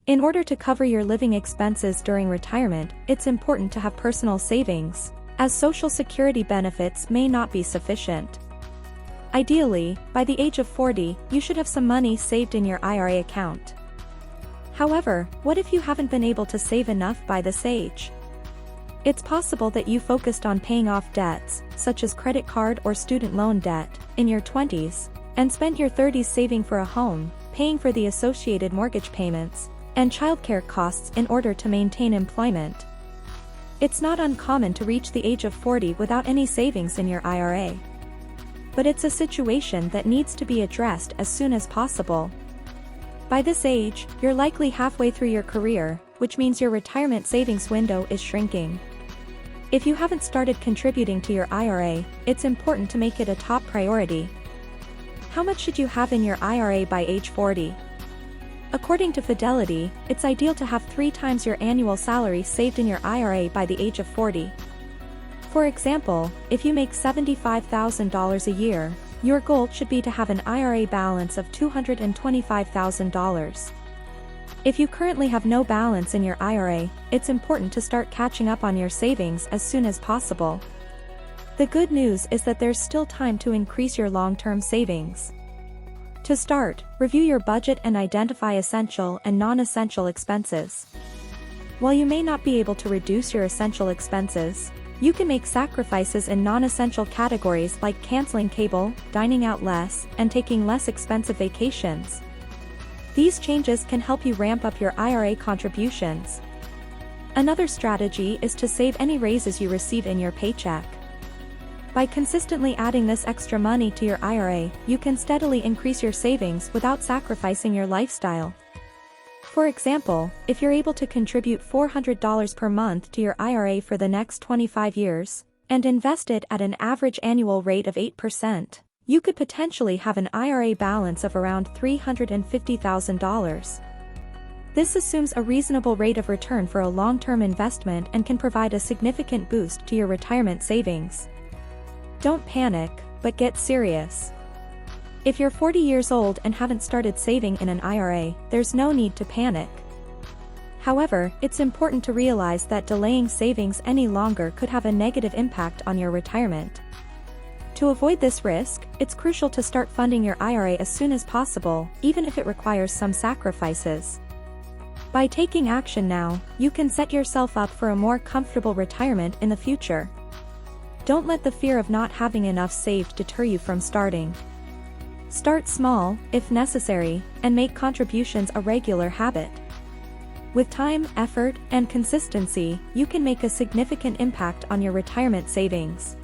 In order to cover your living expenses during retirement, it's important to have personal savings, as Social Security benefits may not be sufficient. Ideally, by the age of 40, you should have some money saved in your IRA account. However, what if you haven't been able to save enough by this age? It's possible that you focused on paying off debts, such as credit card or student loan debt, in your 20s, and spent your 30s saving for a home, paying for the associated mortgage payments, and childcare costs in order to maintain employment. It's not uncommon to reach the age of 40 without any savings in your IRA. But it's a situation that needs to be addressed as soon as possible. By this age, you're likely halfway through your career, which means your retirement savings window is shrinking. If you haven't started contributing to your IRA, it's important to make it a top priority. How much should you have in your IRA by age 40? According to Fidelity, it's ideal to have 3 times your annual salary saved in your IRA by the age of 40. For example, if you make $75,000 a year, your goal should be to have an IRA balance of $225,000. If you currently have no balance in your IRA, it's important to start catching up on your savings as soon as possible. The good news is that there's still time to increase your long-term savings. To start, review your budget and identify essential and non-essential expenses. While you may not be able to reduce your essential expenses, you can make sacrifices in non-essential categories like canceling cable, dining out less, and taking less expensive vacations. These changes can help you ramp up your IRA contributions. Another strategy is to save any raises you receive in your paycheck. By consistently adding this extra money to your IRA, you can steadily increase your savings without sacrificing your lifestyle. For example, if you're able to contribute $400 per month to your IRA for the next 25 years, and invest it at an average annual rate of 8%, you could potentially have an IRA balance of around $350,000. This assumes a reasonable rate of return for a long-term investment and can provide a significant boost to your retirement savings. Don't panic, but get serious. If you're 40 years old and haven't started saving in an IRA, there's no need to panic. However, it's important to realize that delaying savings any longer could have a negative impact on your retirement. To avoid this risk, it's crucial to start funding your IRA as soon as possible, even if it requires some sacrifices. By taking action now, you can set yourself up for a more comfortable retirement in the future. Don't let the fear of not having enough saved deter you from starting. Start small, if necessary, and make contributions a regular habit. With time, effort, and consistency, you can make a significant impact on your retirement savings.